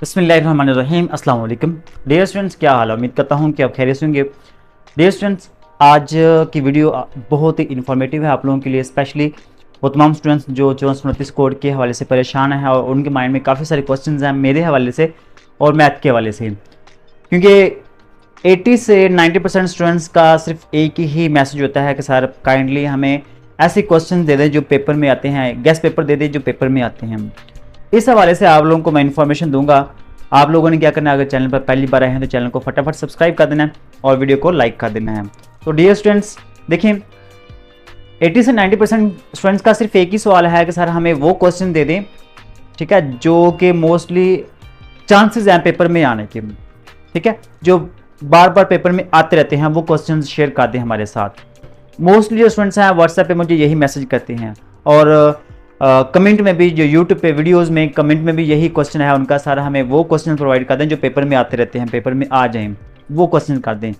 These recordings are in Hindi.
बिस्मिल्लाहिर्रहमानिर्रहीम अस्सलाम वालेकुम डियर स्टूडेंट्स, क्या हाल है। उम्मीद करता हूँ कि आप खैरियत से होंगे। डियर स्टूडेंट्स, आज की वीडियो बहुत ही इन्फॉर्मेटिव है आप लोगों के लिए, स्पेशली वो तमाम स्टूडेंट्स जो 2429 कोड के हवाले से परेशान हैं और उनके माइंड में काफ़ी सारे क्वेश्चंस हैं मेरे हवाले से और मैथ के हवाले से। क्योंकि 80 से 90% स्टूडेंट्स का सिर्फ एक ही मैसेज होता है कि सर काइंडली हमें ऐसे क्वेश्चन दे दें जो पेपर में आते हैं, गेस्ट पेपर दे दें जो पेपर में आते हैं। इस हवाले से आप लोगों को मैं इन्फॉर्मेशन दूंगा। आप लोगों ने क्या करना है, अगर चैनल पर पहली बार आए हैं तो चैनल को फटाफट सब्सक्राइब कर देना है और वीडियो को लाइक कर देना है। तो डियर स्टूडेंट्स, देखिए 80 से 90% स्टूडेंट्स का सिर्फ एक ही सवाल है कि सर हमें वो क्वेश्चन दे दें, ठीक है, जो कि मोस्टली चांसेस हैं पेपर में आने के, ठीक है, जो बार बार पेपर में आते रहते हैं, वो क्वेश्चन शेयर कर दें हमारे साथ। मोस्टली जो स्टूडेंट्स हैं व्हाट्सएप पे मुझे यही मैसेज करते हैं और कमेंट में भी, जो यूट्यूब पे वीडियोस में कमेंट में भी यही क्वेश्चन है उनका, सर हमें वो क्वेश्चन प्रोवाइड कर दें जो पेपर में आते रहते हैं, पेपर में आ जाएं, वो क्वेश्चन कर दें।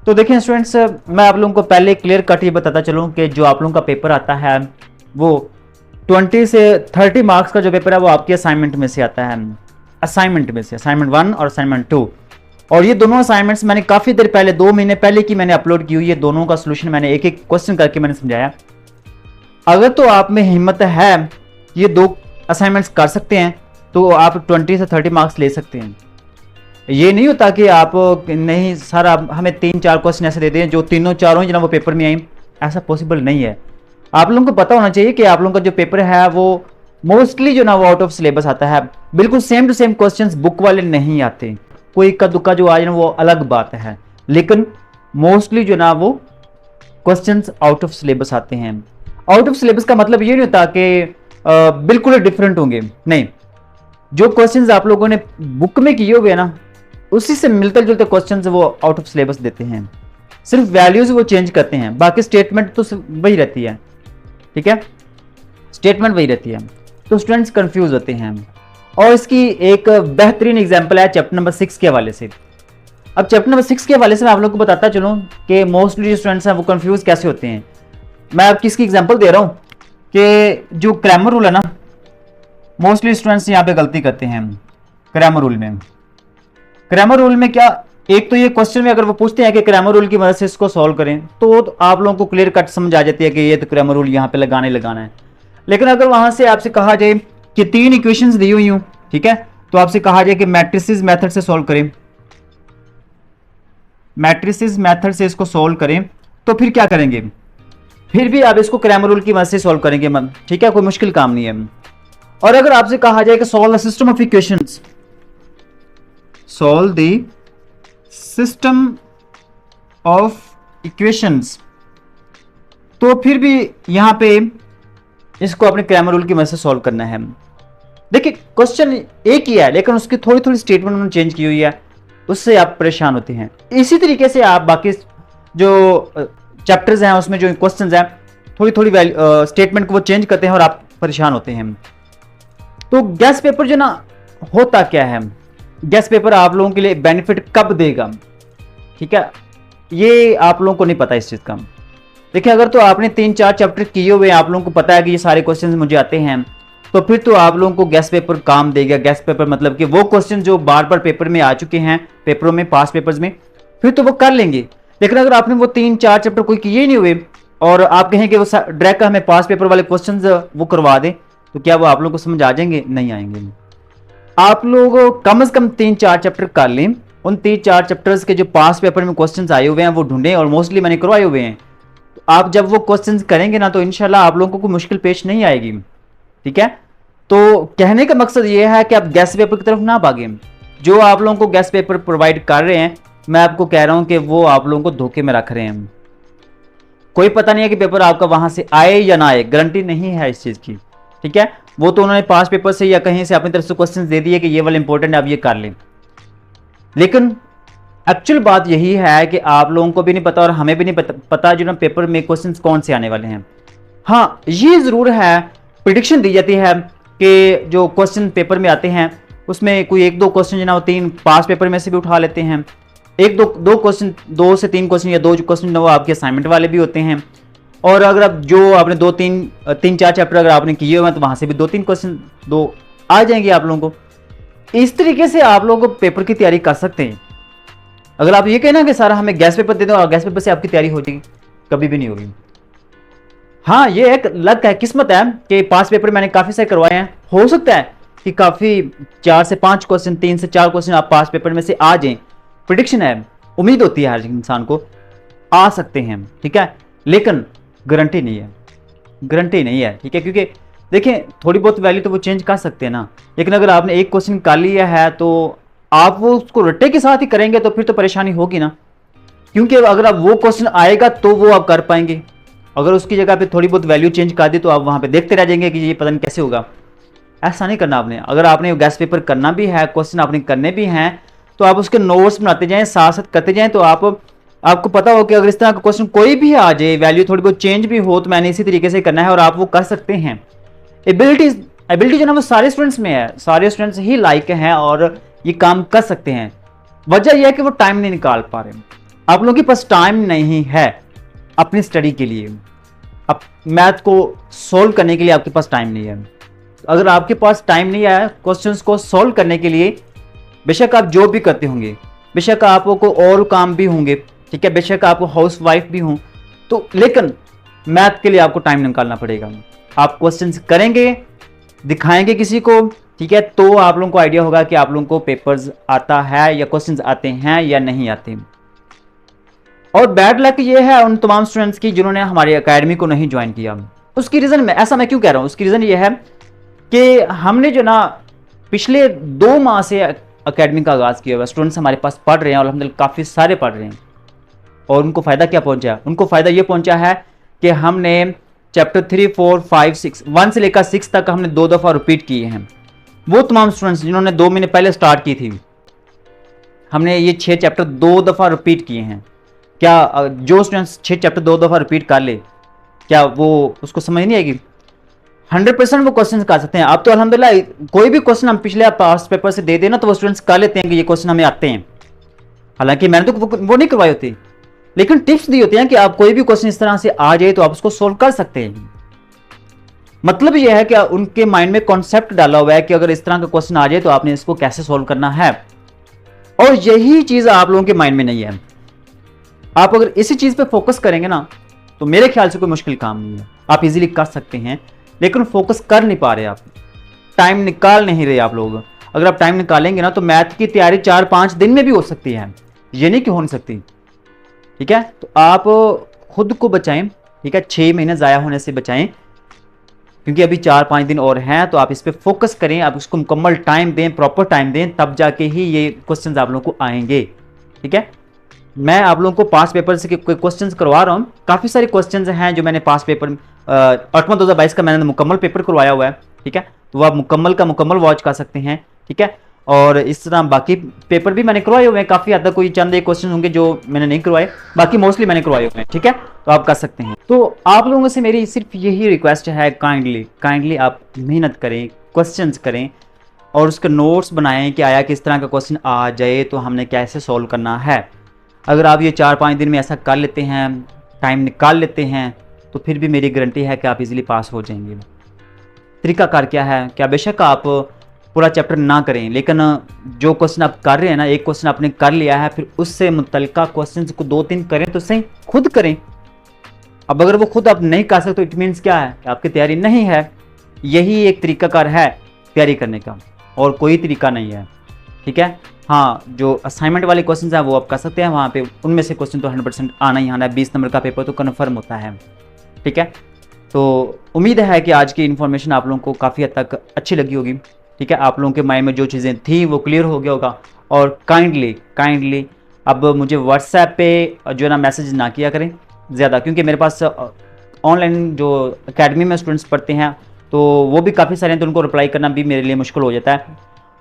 तो देखिए स्टूडेंट्स, मैं आप लोगों को पहले क्लियर कट ये बताता चलूँ कि जो आप लोगों का पेपर आता है वो 20 से 30 मार्क्स का जो पेपर है वो आपके असाइनमेंट में से आता है, असाइनमेंट में से, असाइनमेंट 1 और असाइनमेंट 2। और ये दोनों असाइनमेंट्स मैंने काफ़ी देर पहले, 2 महीने पहले की मैंने अपलोड की हुई, ये दोनों का सोल्यूशन मैंने एक एक क्वेश्चन करके मैंने समझाया। अगर तो आप में हिम्मत है ये 2 असाइनमेंट्स कर सकते हैं तो आप 20 से 30 मार्क्स ले सकते हैं। ये नहीं होता कि आप नहीं सर आप हमें 3-4 क्वेश्चन ऐसे दे दें जो तीनों चारों ही जना वो पेपर में आए, ऐसा पॉसिबल नहीं है। आप लोगों को पता होना चाहिए कि आप लोगों का जो पेपर है वो मोस्टली जो ना वो आउट ऑफ सिलेबस आता है, बिल्कुल same to same questions book वाले नहीं आते। कोई इक्का दुक्का जो आ जाए वो अलग बात है, लेकिन मोस्टली जो ना वो क्वेश्चंस आउट ऑफ सिलेबस आते हैं। आउट ऑफ सिलेबस का मतलब ये नहीं होता कि बिल्कुल डिफरेंट होंगे, नहीं, जो क्वेश्चंस आप लोगों ने बुक में किए हुए ना उसी से मिलते जुलते क्वेश्चंस वो आउट ऑफ सिलेबस देते हैं, सिर्फ वैल्यूज वो चेंज करते हैं, बाकी स्टेटमेंट तो वही रहती है, ठीक है, स्टेटमेंट वही रहती है। तो स्टूडेंट्स कंफ्यूज होते हैं और इसकी एक बेहतरीन एग्जांपल है चैप्टर नंबर 6 के हवाले से। अब चैप्टर नंबर 6 के हवाले से मैं आप लोगों को बताता चलूँ कि मोस्टली जो स्टूडेंट्स हैं वो कंफ्यूज कैसे होते हैं। मैं आपकी इसकी एग्जांपल दे रहा हूँ कि जो ग्रामर रूल है ना, मोस्टली स्टूडेंट्स यहाँ पे गलती करते हैं ग्रामर रूल में। ग्रामर रूल में क्या, एक तो ये क्वेश्चन में अगर वो पूछते हैं कि ग्रामर रूल की मदद से इसको सॉल्व करें तो आप लोगों को क्लियर कट समझ आ जाती है कि ये तो ग्रामर रूल यहाँ पे लगाना है। लेकिन अगर वहां से आपसे कहा जाए कि 3 इक्वेशंस दी हुई हूँ, ठीक है, तो आपसे कहा जाए कि मैट्रिसेस मेथड से सॉल्व करें, मैट्रिसेस मेथड से इसको सॉल्व करें, तो फिर क्या करेंगे, फिर भी आप इसको ग्रामर रूल की मदद से सॉल्व करेंगे, ठीक है, कोई मुश्किल काम नहीं है। और अगर आपसे कहा जाए कि solve the system of equations, solve the system of equations, तो फिर भी यहां पे इसको अपने ग्रामर रूल की मदद से सॉल्व करना है। देखिए क्वेश्चन एक ही है लेकिन उसकी थोड़ी थोड़ी स्टेटमेंट उन्होंने चेंज की हुई है, उससे आप परेशान होते हैं। इसी तरीके से आप बाकी जो चैप्टर्स हैं उसमें जो क्वेश्चंस हैं थोड़ी थोड़ी स्टेटमेंट को वो चेंज करते हैं और आप परेशान होते हैं। तो गेस्ट पेपर जो ना होता क्या है, गेस्ट पेपर आप लोगों के लिए बेनिफिट कब देगा, ठीक है, ये आप लोगों को नहीं पता इस चीज़ का। देखिए अगर तो आपने 3-4 चैप्टर किए हुए, आप लोगों को पता है कि ये सारे क्वेश्चंस मुझे आते हैं, तो फिर तो आप लोगों को गेस्ट पेपर काम देगा। गेस्ट पेपर मतलब कि वो क्वेश्चन जो बार बार पेपर में आ चुके हैं, पेपरों में, पास पेपर्स में, फिर तो वो कर लेंगे। लेकिन अगर आपने वो 3-4 चैप्टर कोई किए ही नहीं हुए और आप कहें कि वो डायरेक्ट हमें पास पेपर वाले क्वेश्चंस वो करवा दें, तो क्या वो आप लोगों को समझ आ जाएंगे? नहीं आएंगे। आप लोग कम से कम 3-4 चैप्टर कर लें, उन 3-4 चैप्टर्स के जो पास पेपर में क्वेश्चंस आए हुए हैं वो ढूंढें, और मोस्टली मैंने करवाए हुए हैं। तो आप जब वो क्वेश्चंस करेंगे ना तो इंशाल्लाह आप लोगों को कोई मुश्किल पेश नहीं आएगी, ठीक है। तो कहने का मकसद ये है कि आप गेस्ट पेपर की तरफ ना भागें। जो आप लोगों को गेस्ट पेपर प्रोवाइड कर रहे हैं, मैं आपको कह रहा हूं कि वो आप लोगों को धोखे में रख रहे हैं। कोई पता नहीं है कि पेपर आपका वहां से आए या ना आए, गारंटी नहीं है इस चीज की, ठीक है। वो तो उन्होंने पास पेपर से या कहीं से अपनी तरफ से क्वेश्चन दे दिए कि ये वाला इंपॉर्टेंट है, आप ये कर लें। लेकिन एक्चुअल बात यही है कि आप लोगों को भी नहीं पता और हमें भी नहीं पता जो ना पेपर में क्वेश्चन कौन से आने वाले हैं। हाँ, ये जरूर है, प्रिडिक्शन दी जाती है कि जो क्वेश्चन पेपर में आते हैं उसमें कोई 1-2 क्वेश्चन जो ना वो 3 पास पेपर में से भी उठा लेते हैं, 1-2 क्वेश्चन, 2 से 3 क्वेश्चन या 2 क्वेश्चन वो आपके असाइनमेंट वाले भी होते हैं। और अगर आप जो आपने 3-4 चैप्टर अगर आपने किए हुए हैं तो वहां से भी 2-3 क्वेश्चन आ जाएंगे आप लोगों को। इस तरीके से आप लोग पेपर की तैयारी कर सकते हैं। अगर आप ये कहना कि सर हमें गैस पेपर दे दो और गैस पेपर से आपकी तैयारी हो जाएगी, कभी भी नहीं होगी। हाँ, ये एक लक है, किस्मत है कि पास पेपर मैंने काफी सारे करवाए हैं। हो सकता है कि काफी 4 से 5 क्वेश्चन, 3 से 4 क्वेश्चन आप पास पेपर में से आ जाएं। प्रिडिक्शन है, उम्मीद होती है हर इंसान को आ सकते हैं, ठीक है, लेकिन गारंटी नहीं है, गारंटी नहीं है, ठीक है। क्योंकि देखें, थोड़ी बहुत वैल्यू तो वो चेंज कर सकते हैं ना, लेकिन अगर आपने एक क्वेश्चन निकाल लिया है तो आप वो उसको रट्टे के साथ ही करेंगे तो फिर तो परेशानी होगी ना। क्योंकि अगर आप वो क्वेश्चन आएगा तो वो आप कर पाएंगे, अगर उसकी जगह पे थोड़ी बहुत वैल्यू चेंज कर दी तो आप वहां पे देखते रह जाएंगे कि ये पता नहीं कैसे होगा। ऐसा नहीं करना आपने। अगर आपने गैस पेपर करना भी है, क्वेश्चन आपने करने भी हैं, तो आप उसके नोट्स बनाते जाएं, साथ साथ करते जाएं, तो आपको पता हो कि अगर इस तरह का क्वेश्चन कोई भी आ जाए, वैल्यू थोड़ी बहुत चेंज भी हो, तो मैंने इसी तरीके से करना है और आप वो कर सकते हैं। एबिलिटी जो ना वो सारे स्टूडेंट्स में है, सारे स्टूडेंट्स ही लाइक हैं और ये काम कर सकते हैं। वजह यह है कि वो टाइम नहीं निकाल पा रहे, आप लोगों के पास टाइम नहीं है अपनी स्टडी के लिए, अब मैथ को सोल्व करने के लिए आपके पास टाइम नहीं है। अगर आपके पास टाइम नहीं है क्वेश्चंस को सोल्व करने के लिए, बेशक आप जॉब भी करते होंगे, बेशक आपको और काम भी होंगे, ठीक है, बेशक आप हाउस वाइफ भी हों, तो लेकिन मैथ के लिए आपको टाइम निकालना पड़ेगा। आप क्वेश्चंस करेंगे, दिखाएंगे किसी को, ठीक है, तो आप लोगों को आइडिया होगा कि आप लोगों को पेपर्स आता है या क्वेश्चंस आते हैं या नहीं आते। और बैड लक ये है उन तमाम स्टूडेंट्स की जिन्होंने हमारी एकेडमी को नहीं ज्वाइन किया। उसकी रीजन में ऐसा मैं क्यों कह रहा हूँ, उसकी रीजन ये है कि हमने जो ना पिछले 2 माह से एकेडमी का आगाज किया हुआ, स्टूडेंट्स हमारे पास पढ़ रहे हैं और अल्हम्दुलिल्लाह काफी सारे पढ़ रहे हैं। और उनको फायदा क्या पहुंचा? उनको फायदा ये पहुंचा है कि हमने चैप्टर 3, 4, 5, 6, 1 से लेकर 6 तक हमने 2 दफा रिपीट किए हैं। वो तमाम स्टूडेंट्स जिन्होंने 2 महीने पहले स्टार्ट की थी, हमने ये 6 चैप्टर 2 दफा रिपीट किए हैं। क्या जो स्टूडेंट्स 6 चैप्टर 2 दफा रिपीट कर ले, क्या वो उसको समझ नहीं आएगी? 100% वो क्वेश्चन कर सकते हैं। अब तो अल्हम्दुलिल्लाह कोई भी क्वेश्चन हम पिछले पास पेपर से दे देना तो वो स्टूडेंट्स कर लेते हैं कि ये क्वेश्चन हमें आते हैं। हालांकि मैंने तो वो नहीं करवाई होती, लेकिन टिप्स दी होती हैं कि आप कोई भी क्वेश्चन इस तरह से आ जाए तो आप उसको सोल्व कर सकते हैं। मतलब यह है कि उनके माइंड में कॉन्सेप्ट डाला हुआ है कि अगर इस तरह का क्वेश्चन आ जाए तो आपने इसको कैसे सोल्व करना है, और यही चीज आप लोगों के माइंड में नहीं है। आप अगर इसी चीज पे फोकस करेंगे ना तो मेरे ख्याल से कोई मुश्किल काम नहीं है, आप इजीली कर सकते हैं, लेकिन फोकस कर नहीं पा रहे, आप टाइम निकाल नहीं रहे आप लोग। अगर आप टाइम निकालेंगे ना तो मैथ की तैयारी 4-5 दिन में भी हो सकती है, ये नहीं कि हो नहीं सकती, ठीक है। तो आप खुद को बचाएं, ठीक है, 6 महीने ज़ाया होने से बचाएं, क्योंकि अभी 4-5 दिन और हैं, तो आप इस पर फोकस करें, आप इसको मुकम्मल टाइम दें, प्रॉपर टाइम दें, तब जाके ही ये क्वेश्चन आप लोगों को आएंगे, ठीक है। मैं आप लोगों को पास पेपर से क्वेश्चंस करवा रहा हूँ। काफ़ी सारे क्वेश्चंस हैं जो मैंने पास पेपर 8वां 2022 का मैंने मुकम्मल पेपर करवाया हुआ है, ठीक है, तो आप मुकम्मल का मुकम्मल वॉच कर सकते हैं, ठीक है। और इस तरह बाकी पेपर भी मैंने करवाए हुए हैं, काफ़ी हद तक कोई चंद एक क्वेश्चन होंगे जो मैंने नहीं करवाए, बाकी मोस्टली मैंने करवाए हुए हैं, ठीक है, तो आप कर सकते हैं। तो आप लोगों से मेरी सिर्फ यही रिक्वेस्ट है, काइंडली आप मेहनत करें, क्वेश्चन करें और उसके नोट्स बनाएं कि आया किस तरह का क्वेश्चन आ जाए तो हमने कैसे सॉल्व करना है। अगर आप ये 4-5 दिन में ऐसा कर लेते हैं, टाइम निकाल लेते हैं, तो फिर भी मेरी गारंटी है कि आप इजीली पास हो जाएंगे। तरीकाकार क्या है? क्या बेशक आप पूरा चैप्टर ना करें, लेकिन जो क्वेश्चन आप कर रहे हैं ना, एक क्वेश्चन आपने कर लिया है, फिर उससे मुतल्लिका क्वेश्चन को 2-3 करें तो सही, खुद करें। अब अगर वो खुद आप नहीं कर सकते तो इट मीन्स क्या है कि आपकी तैयारी नहीं है। यही एक तरीकाकार है तैयारी करने का, और कोई तरीका नहीं है, ठीक है। हाँ, जो असाइनमेंट वाले क्वेश्चन हैं वो आप कर सकते हैं, वहाँ पे उनमें से क्वेश्चन तो 100% आना ही आना है, 20 नंबर का पेपर तो कन्फर्म होता है, ठीक है। तो उम्मीद है कि आज की इन्फॉर्मेशन आप लोगों को काफ़ी हद तक अच्छी लगी होगी, ठीक है। आप लोगों के माइंड में जो चीज़ें थी वो क्लियर हो गया होगा। और काइंडली अब मुझे व्हाट्सएप पे जो है ना मैसेज ना किया करें ज़्यादा, क्योंकि मेरे पास ऑनलाइन जो एकेडमी में स्टूडेंट्स पढ़ते हैं तो वो भी काफ़ी सारे हैं, तो उनको रिप्लाई करना भी मेरे लिए मुश्किल हो जाता है,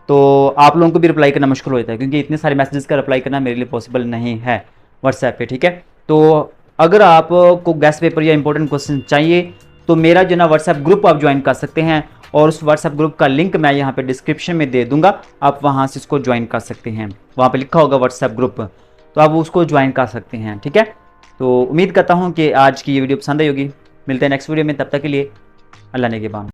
तो आप लोगों को भी रिप्लाई करना मुश्किल हो जाता है, क्योंकि इतने सारे मैसेजेस का रिप्लाई करना मेरे लिए पॉसिबल नहीं है व्हाट्सएप पे, ठीक है। तो अगर आपको गैस पेपर या इंपॉर्टेंट क्वेश्चन चाहिए तो मेरा जो ना व्हाट्सएप ग्रुप आप ज्वाइन कर सकते हैं, और उस व्हाट्सएप ग्रुप का लिंक मैं यहाँ पे डिस्क्रिप्शन में दे दूंगा, आप वहाँ से इसको ज्वाइन कर सकते हैं। वहाँ पे लिखा होगा व्हाट्सएप ग्रुप, तो आप उसको ज्वाइन कर सकते हैं, ठीक है। तो उम्मीद करता हूँ कि आज की ये वीडियो पसंद आई होगी। मिलते हैं नेक्स्ट वीडियो में, तब तक के लिए अल्लाह ने के बाद।